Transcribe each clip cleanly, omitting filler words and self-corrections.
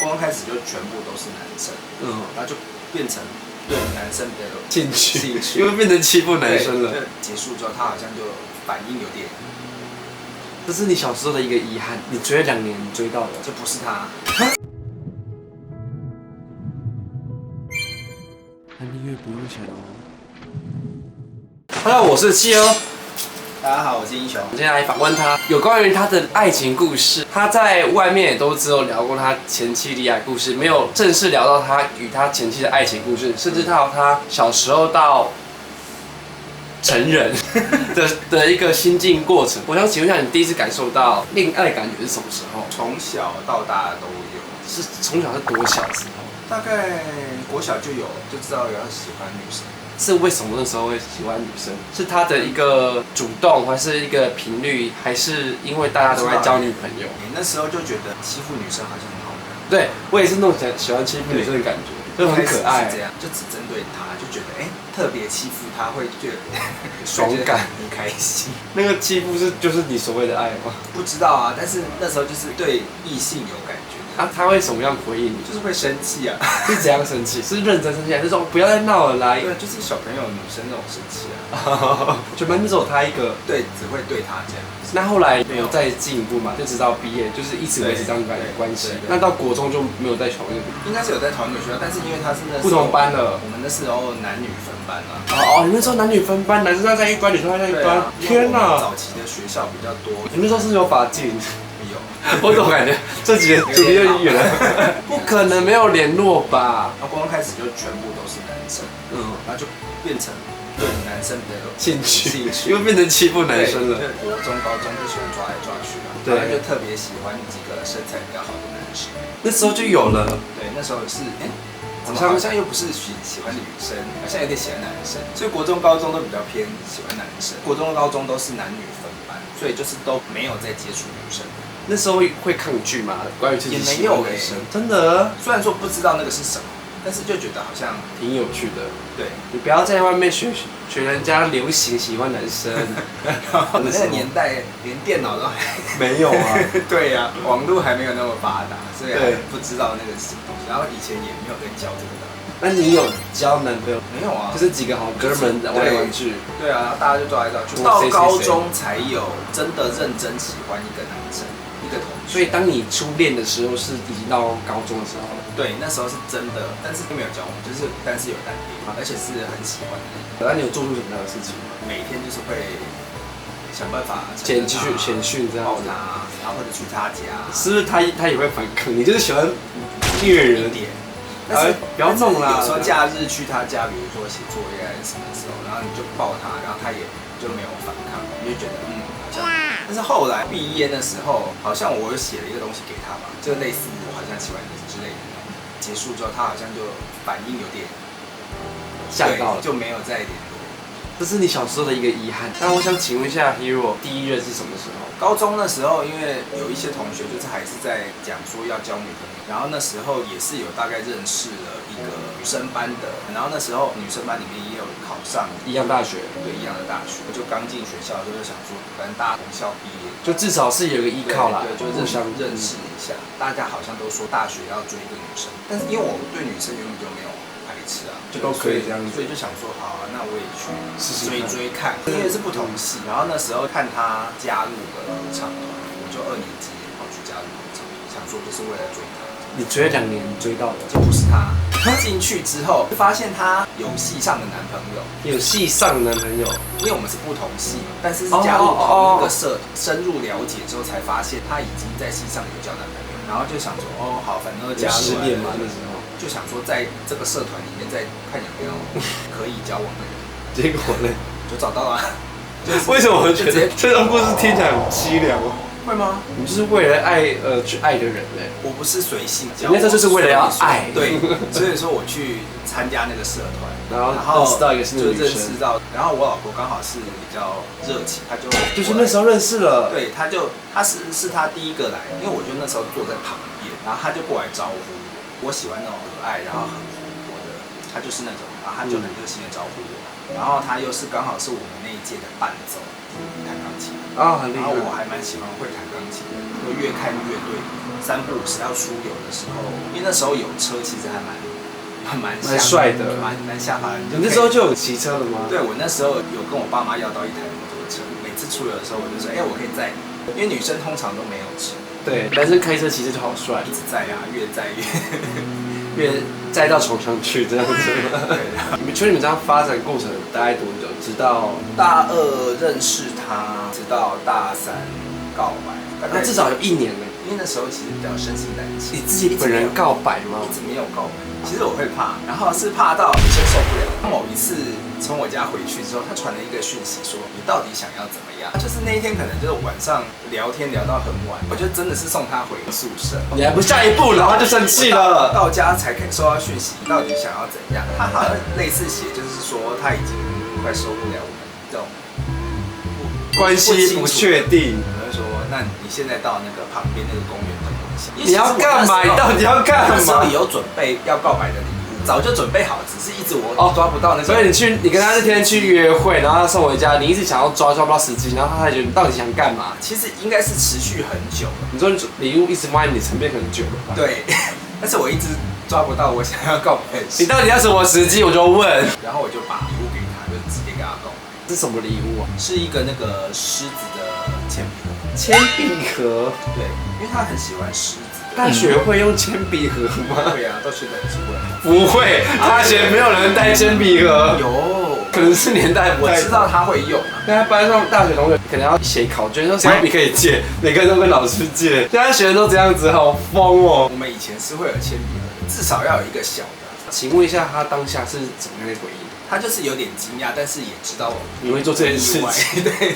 刚开始就全部都是男生，然后就变成对男生比较有兴趣，因为变成欺负男生了。结束之后，他好像就反应有点，这是你小时候的一个遗憾，你追了2年，你追到了，这不是他。谈音乐不用钱哦。Hello， 我是企鹅。大家好，我是英雄。我今天来访问他，有关于他的爱情故事。他在外面也都只有聊过他前妻离爱故事，没有正式聊到他与他前妻的爱情故事，甚至到他小时候到成人的一个心境过程。我想请问一下，你第一次感受到恋爱的感觉是什么时候？从小到大都有。是从小是多小的时候？大概国小就有，就知道要喜欢女生。是为什么那时候会喜欢女生？是他的一个主动，还是一个频率，还是因为大家都在交女朋友？你那时候就觉得欺负女生好像很好看。对，我也是那种喜欢欺负女生的感觉，就很可爱。这样就只针对她，就觉得特别欺负她会觉得爽感，很开心。那个欺负就是你所谓的爱吗？不知道啊，但是那时候就是对异性有感觉。他会什么样回应你？就是会生气啊。是怎样生气？是认真生气，还是说不要再闹了啦？对，就是小朋友女生那种生气啊。全班只有他一个。对，只会对他这样。那后来没有再进一步嘛？就直到毕业，就是一直维持这样的关系。那到国中就没有在同一个。应该是有在同一个学校，但是因为他是那不同班了。我们那时候男女分班啊。哦，你那时候男女分班，男生在一班，女生在一班。天哪！早期的学校比较多。你那时候是有法禁？有。我怎么感觉这几年主题有点远了？不可能没有联络吧？然后刚开始就全部都是男生，然后就变成对男生比较有兴趣，因为变成欺负男生了。国中、高中就喜欢抓来抓去嘛，然后就特别喜欢几个身材比较好的男生。那时候就有了。对，那时候是好像又不是喜欢女生，好像有点喜欢男生，所以国中、高中都比较偏喜欢男生。国中、高中都是男女分班，所以就是都没有在接触女生。那时候会抗拒吗？关于自己喜欢的女生，真的。虽然说不知道那个是什么，但是就觉得好像挺有趣的。对，你不要在外面学人家流行喜欢男生。我们那个年代连电脑都还没有啊。对呀，网络还没有那么发达，所以还不知道那个是什么东西。然后以前也没有在教这个的。那你有交男朋友？没有啊，就是几个好哥们玩来玩去。对啊，大家就抓来抓去。到高中才有真的认真喜欢一个男生，一个同学。所以当你初恋的时候，是已经到高中的时候了。对，那时候是真的，但是没有交往，但是有单恋，而且是很喜欢的。那你有做出什么样的事情吗？每天就是会想办法简讯这样子，然后或者去他家。是不是他也会反抗？你就是喜欢虐人点。但是不要弄啦。有时候假日去他家，比如说写作业还是什么时候，然后你就抱他，然后他也就没有反抗，你就觉得好像。但是后来毕业的时候，好像我又写了一个东西给他吧，就类似我好像喜欢你之类的。结束之后，他好像就反应有点吓到了，就没有再联络。这是你小时候的一个遗憾。那我想请问一下 ，Hero 第一任是什么时候？高中的时候，因为有一些同学就是还是在讲说要交女朋友，然后那时候也是有大概认识了一个女生班的，然后那时候女生班里面也有考上一样大学，对，一样的大学。我就刚进学校就想说，反正大家同校毕业，就至少是有个依靠啦，对，就互相认识一下。大家好像都说大学要追一个女生，但是因为我对女生原本就没有排斥啊，就都可以这样子，所以就想说好啊，那我也去追看，因为是不同系。然后那时候看他加入了合唱团，我就2年级跑去加入合唱团，想说就是为了追他。你追了2年，追到了，这不是他。进去之后发现他有系上的男朋友，有系上的男朋友，因为我们是不同系嘛，但是加入同一个社，深入了解之后才发现他已经在系上有交男朋友，然后就想说好，反正都加入失恋嘛那时候，就想说在这个社团里面再看有没有可以交往的人，结果呢就找到了。为什么我觉得这段故事听起来很凄凉？会吗？你就是为了爱去爱的人嘞。我不是随性交往，那时候就是为了要爱。对，所以说我去参加那个社团，然后认识到一个新的女生，然后我老婆刚好是比较热情，她就是那时候认识了。对，她是她第一个来，因为我就那时候坐在旁边，然后她就过来招呼我。我喜欢那种可爱，然后很活泼的，他就是那种，然后他就很热心的招呼我，然后他又是刚好是我们那一届的伴奏弹钢琴啊，很厉害。然后我还蛮喜欢会弹钢琴的，就越看乐队三不五时要出游的时候，因为那时候有车其实还蛮帅的，蛮下巴的。你那时候就有骑车了吗？对，我那时候有跟我爸妈要到一台摩托车，每次出游的时候我就说，我可以载你，因为女生通常都没有车。对，男生开车其实就好帅，一直载啊，越载越载到床上去这样子。对，你们觉得你们这样发展过程大概多久？直到大二认识他，直到大三告白，那至少有1年了。因为那时候其实比较生性担心。你自己本人告白吗？一直没有告白。其实我会怕，然后是怕到女生受不了。某一次从我家回去之后，他传了一个讯息说：“你到底想要怎么样？”就是那一天可能就是晚上聊天聊到很晚，我就真的是送他回宿舍。你还不下一步，然后就生气了。到家才收到讯息，你到底想要怎样？他好像类似写，就是说他已经快受不了我们这种关系不确定。我就说，那你现在到那个旁边那个公园等我一下。你要干嘛？你到底要干嘛？那时候有准备要告白的礼物，早就准备好，只是一直我抓不到那个。所以你跟他那天去约会，然后他送回家，你一直想要抓不到时机，然后他才觉得你到底想干嘛？其实应该是持续很久了。你说礼物一直放在你身边很久了吧？对，但是我一直抓不到我想要告白的事。你到底要什么时机？我就问。然后我就把礼物给他，就直接给他告白。这是什么礼物啊？是一个那个狮子的铅笔盒。铅笔盒？对，因为他很喜欢狮子。大学会用铅笔盒吗？会啊，到现在还是会。不会，大学没有人带铅笔盒。有，可能是年代不太。我知道他会用啊。因为他班上大学同学可能要写考卷，说谁有笔可以借，每个人都跟老师借。现在学生都这样子，好疯哦。我们以前是会有铅笔盒，至少要有一个小的。请问一下，他当下是怎么样的回应？他就是有点惊讶，但是也知道你会做这件事情，对，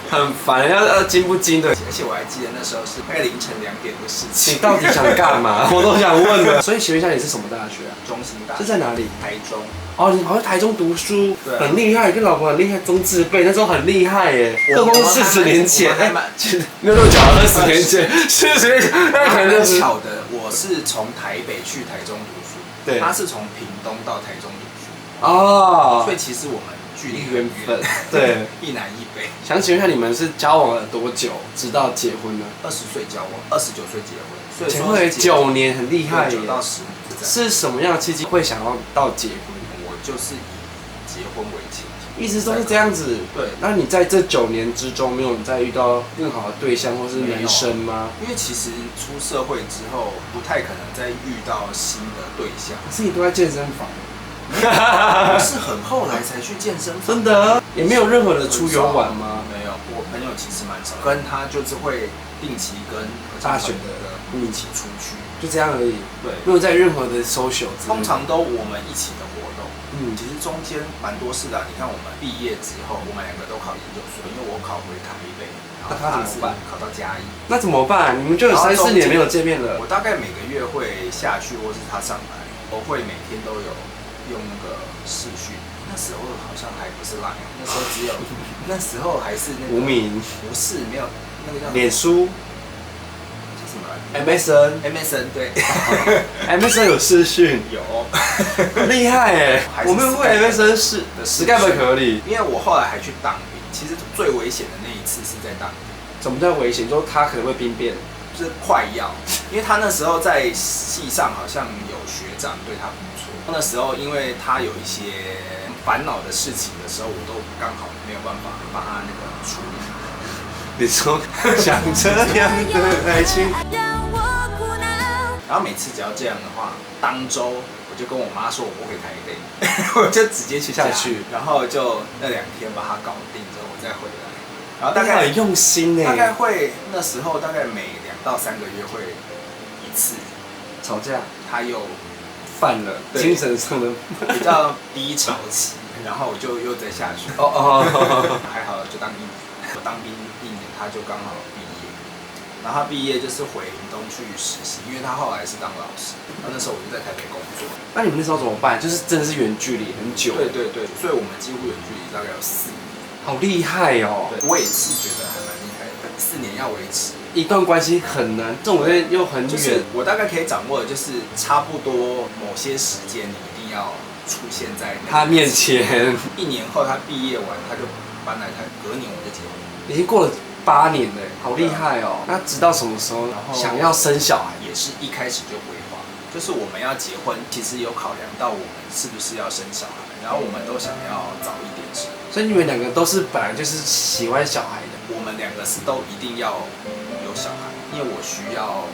很烦，要惊不惊的。而且我还记得那时候是大概凌晨2点的事情。你到底想干嘛？我都想问了。所以请问一下，你是什么大学啊？中兴大学。是在哪里？台中。哦，你跑去台中读书，对，很厉害，跟老婆很厉害，中字辈，那时候很厉害耶。都40年前，没有那么巧，20年前，40年前，那可能是巧的。我是从台北去台中读书，对，他是从屏东到台中读书。哦，所以其实我们距离缘分，对，一南一北。想请问一下，你们是交往了多久，直到结婚呢？20岁交往，29岁结婚，所以结婚9年，很厉害耶。9到10年是什么样的契机会想要到结婚？我就是以结婚为前提，一直都是这样子。对，那你在这9年之中，没有再遇到更好的对象或是男生吗？因为其实出社会之后，不太可能再遇到新的对象。可是你都在健身房。我是很后来才去健身房，真的也没有任何的出游玩吗？没有，我朋友其实蛮少，跟他就是会定期跟大学的一起出去，就这样而已。对，没有在任何的 social，通常都我们一起的活动。其实中间蛮多事的。你看我们毕业之后，我们2个都考研究所，因为我考回台北，然后他怎么办？考到嘉义，那怎么办？你们就有3、4年没有见面了。我大概每个月会下去，或是他上来，我会每天都有用那个视讯。那时候好像还不是 Line， 那时候只有那时候还是那个无名，不是没有那个叫脸书。MSN 对，MSN 有视讯，有，厉害哎！我们会 MSN 是Skype可以，因为我后来还去当兵，其实最危险的那一次是在当兵。怎么叫危险？就是他可能会兵变，就是快要，因为他那时候在系上好像有学长对他不错。那时候因为他有一些烦恼的事情的时候，我都刚好没有办法帮他那个处理。你说像这样的爱情。然后每次只要这样的话，当周我就跟我妈说我不回台北，我就直接去下去，然后就那2天把它搞定之后我再回来。然后大概很用心哎，大概会那时候大概每2到3个月会1次吵架，他又犯了精神上的比较低潮期，然后我就又再下去。还好就当兵，我当兵1年他就刚好毕业。然后他毕业就是回屏东去实习，因为他后来是当老师。那时候我就在台北工作。那你们那时候怎么办？就是真的是远距离很久。对，所以我们几乎远距离大概有4年。好厉害哦！我也是觉得还蛮厉害的，4年要维持一段关系很难，这种人又很远。我大概可以掌握的就是差不多某些时间你一定要出现在他面前。1年后他毕业完，他就搬来台，隔年我们就结婚。已经过了8年了，好厉害哦！那直到什么时候想要生小孩？也是一开始就规划，就是我们要结婚，其实有考量到我们是不是要生小孩，然后我们都想要早一点生。所以你们2个都是本来就是喜欢小孩的。我们2个是都一定要有小孩，因为我需要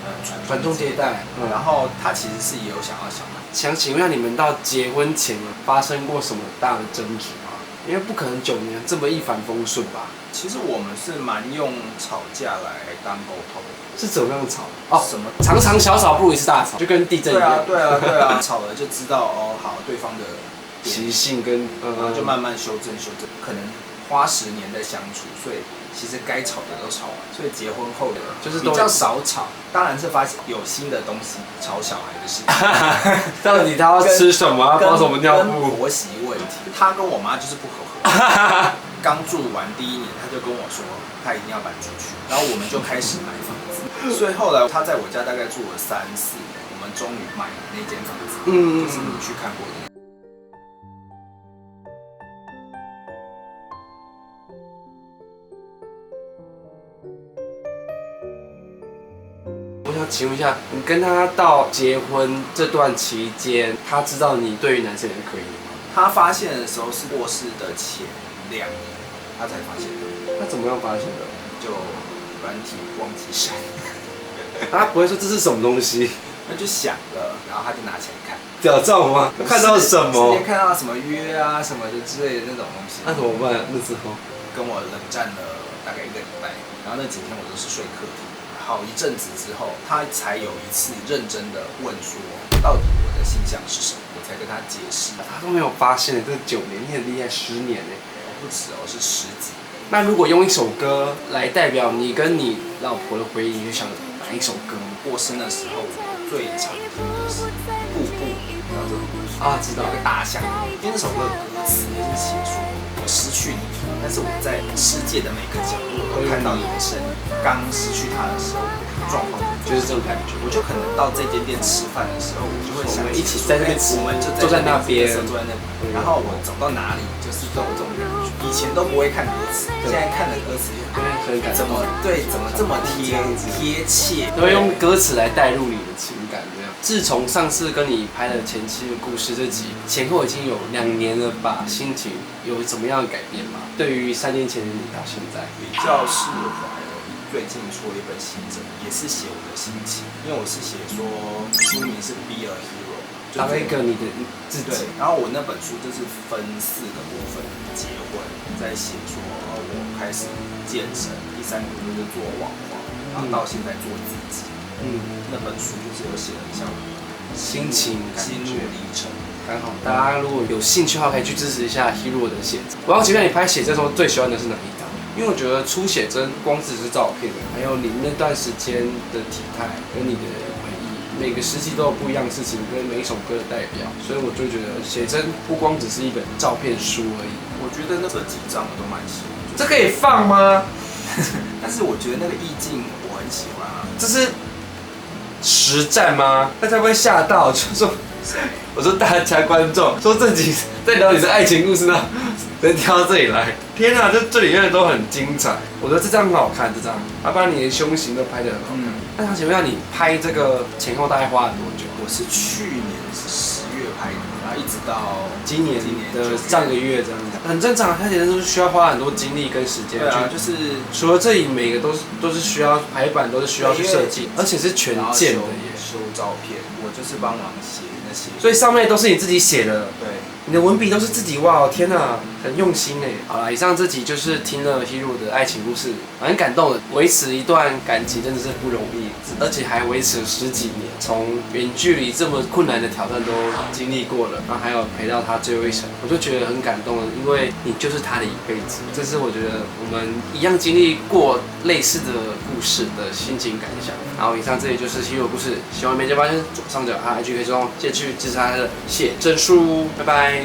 传宗接代。然后他其实是也有想要小孩。想请问一下，你们到结婚前发生过什么大的争执吗？因为不可能9年这么一帆风顺吧？其实我们是蛮用吵架来当沟通。是怎么样吵？哦，什么？常常小吵不如一次大吵，就跟地震一样。对啊，吵了就知道哦，好，对方的习性跟然后就慢慢修正，可能花10年在相处，所以其实该吵的都吵完，所以结婚后的就是比较少吵。当然是发现有新的东西，吵小孩的事情。到底他要吃什么？包什么尿布？跟婆媳问题，他跟我妈就是不合伙。刚住完第1年，他就跟我说他一定要搬出去，然后我们就开始买房子。所以后来他在我家大概住了3、4年，我们终于买了那间房子，就是你去看过的。我想请问一下，你跟他到结婚这段期间，他知道你对于男生也可以吗？他发现的时候是过世的前2年，他才发现的。他怎么样发现的？就软体忘记删。他不会说这是什么东西？那就想了，然后他就拿起来看。屌照吗？看到什么？直接看到什么约啊什么的之类的那种东西。那怎么办？那之后跟我冷战了大概1个礼拜，然后那几天我都是睡客厅。好一阵子之后，他才有一次认真的问说，到底我的性向是什么？我才跟他解释。他都没有发现，这9年，你很厉害，10年呢。不止哦，是10几。那如果用一首歌来代表你跟你老婆的回忆，你就想哪一首歌？过世那时候我最常听的是《步步》，你知道这首歌啊？知道。有个大象，因为那首歌的歌词也是写说，我失去你，但是我在世界的每个角落都看到你的身影。刚失去他的时候，状况就是这种感觉。我就可能到这间店吃饭的时候，我就会想一起在那边吃，我们就坐在那边，坐在那边，然后我走到哪里就是都有这种感觉。以前都不会看歌词，现在看了歌词，怎么这么贴切？都会用歌词来带入你的情感，这样。自从上次跟你拍了前妻的故事这集，前后已经有2年了吧？心情有怎么样的改变吗？对于3年前的你到现在，比较释怀了。最近出了一本新整，也是写我的心情，因为我是写说书名是 Be a Hero。当一个你的自己。然后我那本书就是分4个部分：结婚，在写说我开始健身；第3个就是做网红，然后到现在做自己。那本书就是有写了一下心情、心路历程。刚好大家如果有兴趣的话，可以去支持一下 Hero 的写真。我要请问你拍写真的时候最喜欢的是哪一张？因为我觉得出写真光只是照片，还有你那段时间的体态跟你的回忆，每个时期都有不一样的事情，跟每一首歌的代表，所以我就觉得写真不光只是一本照片书而已。我觉得那几张我都蛮喜欢。这可以放吗？但是我觉得那个意境我很喜欢啊。这是实战吗？大家会吓到，就说我说大家观众说这集在聊你的爱情故事呢，能挑到这里来。天啊，这里面都很精彩。我觉得这张很好看，这张，要不然你的胸型都拍得很好看。那想请问一下，你拍这个前后大概花了多久？我是去年10月拍的，然后一直到今年的上个月这样子，很正常。拍写真都是需要花很多精力跟时间。对啊，就是除了这里每个都是需要排版，都是需要去设计，而且是全件的耶。修照片，我就是帮忙写那些，所以上面都是你自己写的。对。你的文笔都是自己哇！天哪，很用心哎。好了，以上这集就是听了 Hero 的爱情故事，蛮感动的。维持一段感情真的是不容易，而且还维持了10几年，从远距离这么困难的挑战都经历过了，然后还有陪到他最后一程，我就觉得很感动了，因为你就是他的一辈子。这是我觉得我们一样经历过类似的故事的心情感想。然后以上这里就是 Hero 故事，喜欢没就发现左上角他 IG 可以中，记得去支持他的写真书，拜拜。